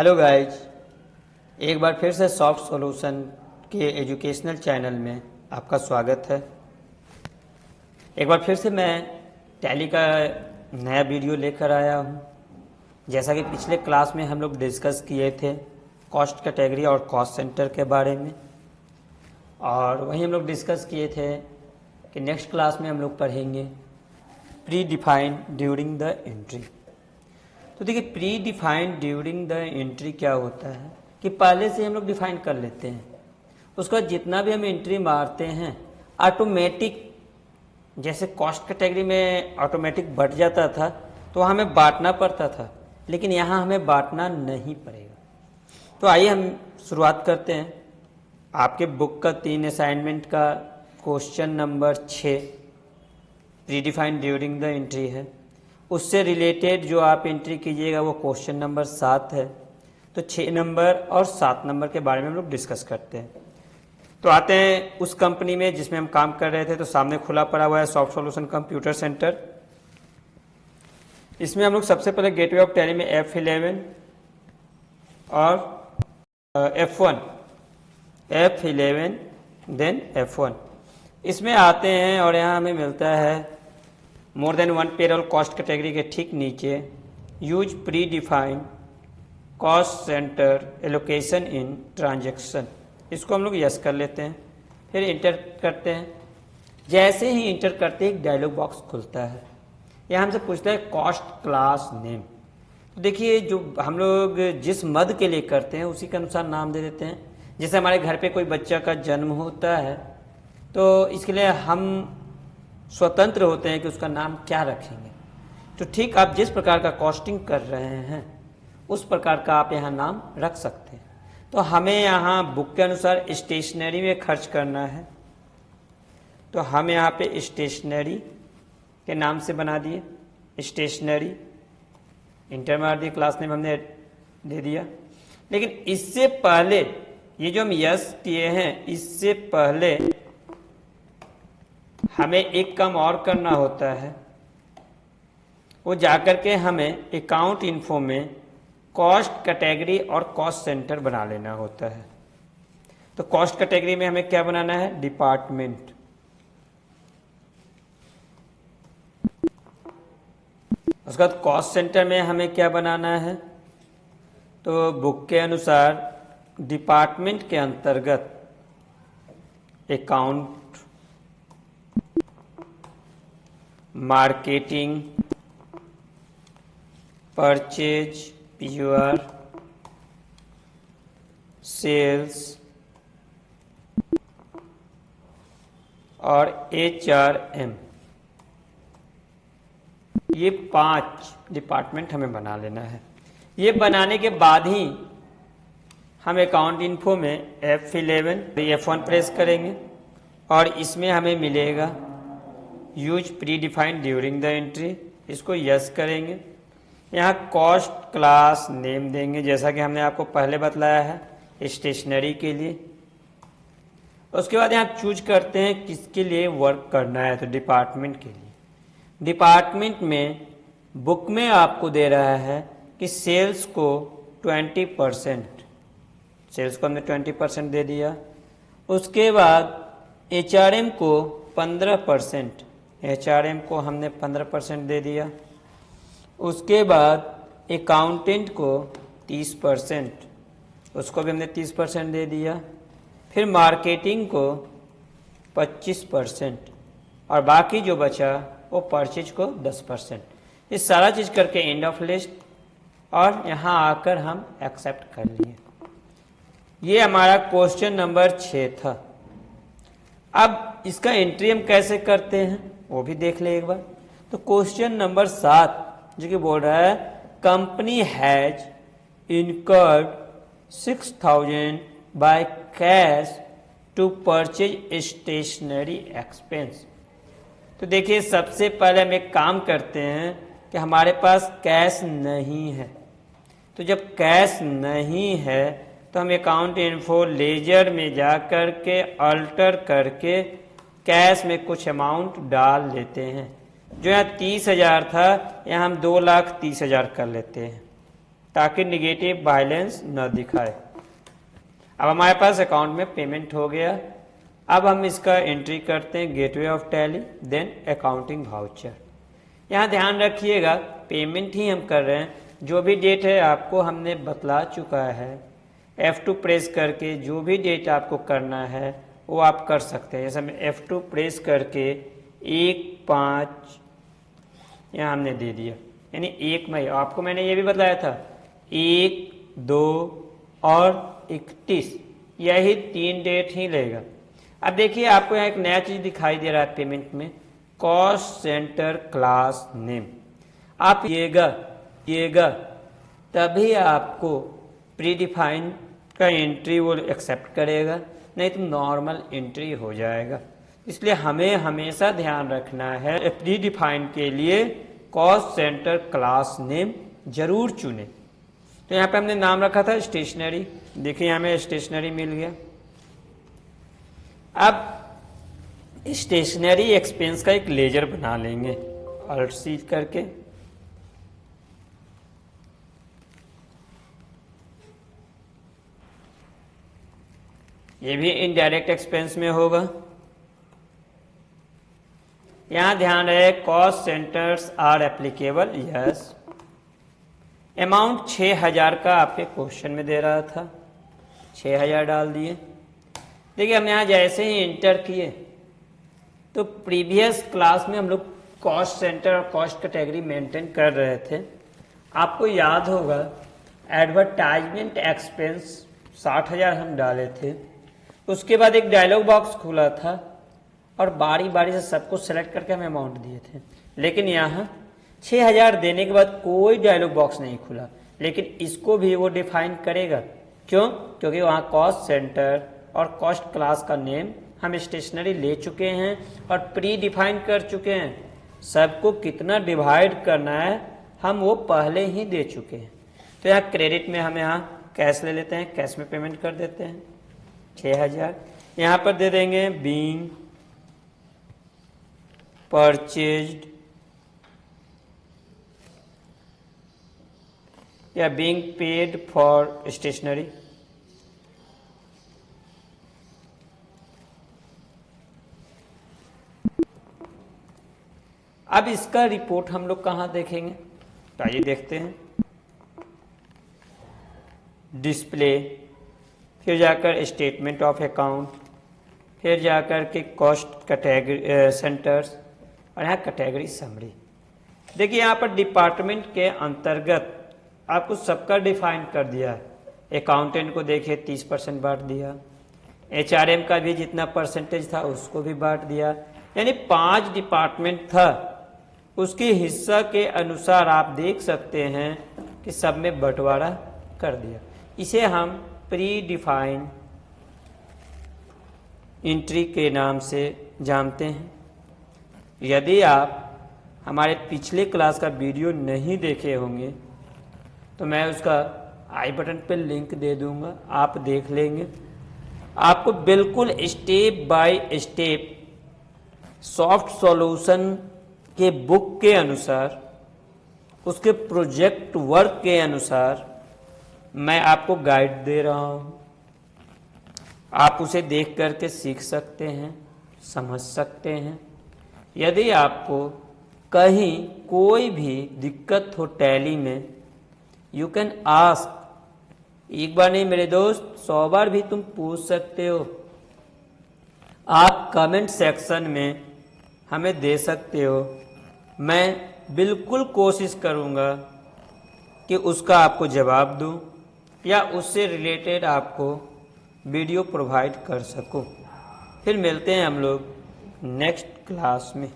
Hello guys, एक बार फिर से सॉफ्ट सॉल्यूशन के एजुकेशनल चैनल में आपका स्वागत है। एक बार फिर से मैं टैली का नया वीडियो लेकर आया हूँ। जैसा कि पिछले क्लास में हम लोग डिस्कस किए थे कॉस्ट कैटेगरी और कॉस्ट सेंटर के बारे में, और वहीं हम लोग डिस्कस किए थे कि नेक्स्ट क्लास में हम लोग पढ़ेंगे pre defined during the entry. तो देखिए, pre defined during the entry क्या होता है कि पहले से हम लोग डिफाइन कर लेते हैं, उसका जितना भी हम एंट्री मारते हैं ऑटोमेटिक, जैसे कॉस्ट कैटेगरी में ऑटोमेटिक बढ़ जाता था तो हमें बांटना पड़ता था, लेकिन यहाँ हमें बांटना नहीं पड़ेगा। तो आइए हम शुरुआत करते हैं। आपके बुक का 3 असाइनमेंट का question number 6 pre defined during the entry है। उससे रिलेटेड जो आप एंट्री कीजिएगा वो क्वेश्चन नंबर 7 है। तो 6 नंबर और 7 नंबर के बारे में हम लोग डिस्कस करते हैं। तो आते हैं उस कंपनी में जिसमें हम काम कर रहे थे। तो सामने खुला पड़ा हुआ है सॉफ्ट सॉल्यूशन कंप्यूटर सेंटर। इसमें हम लोग सबसे पहले गेटवे ऑफ टैली में F11 और F11 देन F1 इसमें आते हैं, और यहाँ हमें मिलता है more than one payroll cost category के ठीक नीचे use pre defined cost centre allocation in transaction. इसको हम लोग यस कर लेते हैं, फिर इंटर करते हैं। जैसे ही इंटर करते एक डायलॉग बॉक्स खुलता है, यह हमसे पूछता है कॉस्ट क्लास नेम। तो देखिए, जो हम लोग जिस मद के लिए करते हैं उसी के अनुसार नाम दे देते हैं। जैसे हमारे घर पे कोई बच्चा का जन्म होता है तो इसके लिए हम स्वतंत्र होते हैं कि उसका नाम क्या रखेंगे। तो ठीक आप जिस प्रकार का कॉस्टिंग कर रहे हैं उस प्रकार का आप यहाँ नाम रख सकते हैं। तो हमें यहाँ बुक के अनुसार स्टेशनरी में खर्च करना है, तो हम यहाँ पे स्टेशनरी के नाम से बना दिए स्टेशनरी, इंटर मार दिए, क्लास नेम हमने दे दिया। लेकिन इससे पहले ये जो हम यस किए हैं, इससे पहले हमें एक काम और करना होता है। वो जाकर के हमें अकाउंट इन्फो में कॉस्ट कैटेगरी और कॉस्ट सेंटर बना लेना होता है। तो कॉस्ट कैटेगरी में हमें क्या बनाना है? डिपार्टमेंट। उसके बाद कॉस्ट सेंटर में हमें क्या बनाना है? तो बुक के अनुसार डिपार्टमेंट के अंतर्गत account, marketing, purchase, PR, sales और HRM, ये 5 डिपार्टमेंट हमें बना लेना है। ये बनाने के बाद ही हम अकाउंट इन्फो में F11 F1 प्रेस करेंगे और इसमें हमें मिलेगा use pre defined during the entry. इसको यस करेंगे। यहाँ कॉस्ट क्लास नेम देंगे, जैसा कि हमने आपको पहले बतलाया है स्टेशनरी के लिए। उसके बाद यहाँ चूज करते हैं किसके लिए वर्क करना है, तो डिपार्टमेंट के लिए। डिपार्टमेंट में बुक में आपको दे रहा है कि सेल्स को 20%, सेल्स को हमने 20% दे दिया। उसके बाद HRM को 15%, HRM को हमने 15% दे दिया। उसके बाद अकाउंटेंट को 30%, उसको भी हमने 30% दे दिया। फिर मार्केटिंग को 25% और बाकी जो बचा वो परचेज को 10%। इस सारा चीज़ करके एंड ऑफ लिस्ट, और यहाँ आकर हम एक्सेप्ट कर लिए। ये हमारा क्वेश्चन नंबर 6 था। अब इसका एंट्री हम कैसे करते हैं वो भी देख ले एक बार। तो क्वेश्चन नंबर 7 जो कि बोल रहा है company has incurred 6000 by cash to purchase stationery expense. तो देखिए, सबसे पहले हम एक काम करते हैं कि हमारे पास कैश नहीं है। तो जब कैश नहीं है तो हम अकाउंट इन्फो लेजर में जा कर के अल्टर करके कैश में कुछ अमाउंट डाल लेते हैं। जो यहाँ 30,000 था, यहाँ हम 2,30,000 कर लेते हैं। ताकि निगेटिव बैलेंस न दिखाए। अब हमारे पास अकाउंट में पेमेंट हो गया। अब हम इसका एंट्री करते हैं gateway of Tally, then accounting voucher. यहाँ ध्यान रखिएगा पेमेंट ही हम कर रहे हैं, जो भी डेट है आपको हमने बतला चुका है। F2 प्रेस करके जो भी डेट आपको करना है वो आप कर सकते हैं। जैसे मैं F2 प्रेस करके 1/5 यहाँ हमने दे दिया, यानी 1 मई। आपको मैंने ये भी बताया था 1, 2 और 31, यही 3 डेट ही लेगा। अब देखिए आपको यहाँ एक नया चीज़ दिखाई दे रहा है पेमेंट में, कॉस्ट सेंटर क्लास नेम। आप येगा तभी आपको प्रीडिफाइन का एंट्री वो एक्सेप्ट करेगा, नहीं तो नॉर्मल एंट्री हो जाएगा। इसलिए हमें हमेशा ध्यान रखना है प्रीडिफाइन के लिए कॉस्ट सेंटर क्लास नेम जरूर चुने। तो यहाँ पे हमने नाम रखा था स्टेशनरी, देखिए हमें स्टेशनरी मिल गया। अब स्टेशनरी एक्सपेंस का एक लेजर बना लेंगे ऑल्ट सी करके। ये भी इनडायरेक्ट एक्सपेंस में होगा। यहां ध्यान रहे cost centres are applicable, yes. Amount 6000 का आपके क्वेश्चन में दे रहा था, 6000 डाल दिए। देखिए हम यहाँ जैसे ही इंटर किए तो प्रीवियस क्लास में हम लोग कॉस्ट सेंटर और कॉस्ट कैटेगरी मेंटेन कर रहे थे। आपको याद होगा एडवर्टाइजमेंट एक्सपेंस 60,000 हम डाले थे। उसके बाद एक डायलॉग बॉक्स खुला था और बारी बारी से सबको सेलेक्ट करके हमें अमाउंट दिए थे। लेकिन यहाँ 6000 देने के बाद कोई डायलॉग बॉक्स नहीं खुला, लेकिन इसको भी वो डिफाइन करेगा। क्यों? क्योंकि वहाँ कॉस्ट सेंटर और कॉस्ट क्लास का नेम हम स्टेशनरी ले चुके हैं और प्री डिफाइन कर चुके हैं। सबको कितना डिवाइड करना है हम वो पहले ही दे चुके हैं। तो यहाँ क्रेडिट में हम यहाँ कैश ले लेते हैं, कैश में पेमेंट कर देते हैं 6000। यहाँ पर दे देंगे बीइंग परचेज्ड या बीइंग पेड फॉर स्टेशनरी। अब इसका रिपोर्ट हम लोग कहाँ देखेंगे, तो आइए देखते हैं। डिस्प्ले, फिर जाकर स्टेटमेंट ऑफ अकाउंट, फिर जाकर के कॉस्ट कैटेगरी सेंटर्स और यहाँ कैटेगरी समरी। देखिए यहाँ पर डिपार्टमेंट के अंतर्गत आपको सबका डिफाइन कर दिया है। अकाउंटेंट को देखिए 30% बांट दिया, HRM का भी जितना परसेंटेज था उसको भी बांट दिया, यानी 5 डिपार्टमेंट था। उसके हिस्सा के अनुसार आप देख सकते हैं कि सब में बंटवारा कर दिया। इसे हम प्री डिफाइन एंट्री के नाम से जानते हैं। यदि आप हमारे पिछले क्लास का वीडियो नहीं देखे होंगे तो मैं उसका आई बटन पर लिंक दे दूंगा, आप देख लेंगे। आपको बिल्कुल step by step soft solution के बुक के अनुसार, उसके प्रोजेक्ट वर्क के अनुसार मैं आपको गाइड दे रहा हूं। आप उसे देख करके सीख सकते हैं, समझ सकते हैं। यदि आपको कहीं कोई भी दिक्कत हो टैली में, यू कैन आस्क। एक बार नहीं मेरे दोस्त, 100 बार भी तुम पूछ सकते हो। आप कमेंट सेक्शन में हमें दे सकते हो, मैं बिल्कुल कोशिश करूंगा कि उसका आपको जवाब दूं या उससे रिलेटेड आपको वीडियो प्रोवाइड कर सकूं। फिर मिलते हैं हम लोग नेक्स्ट क्लास में।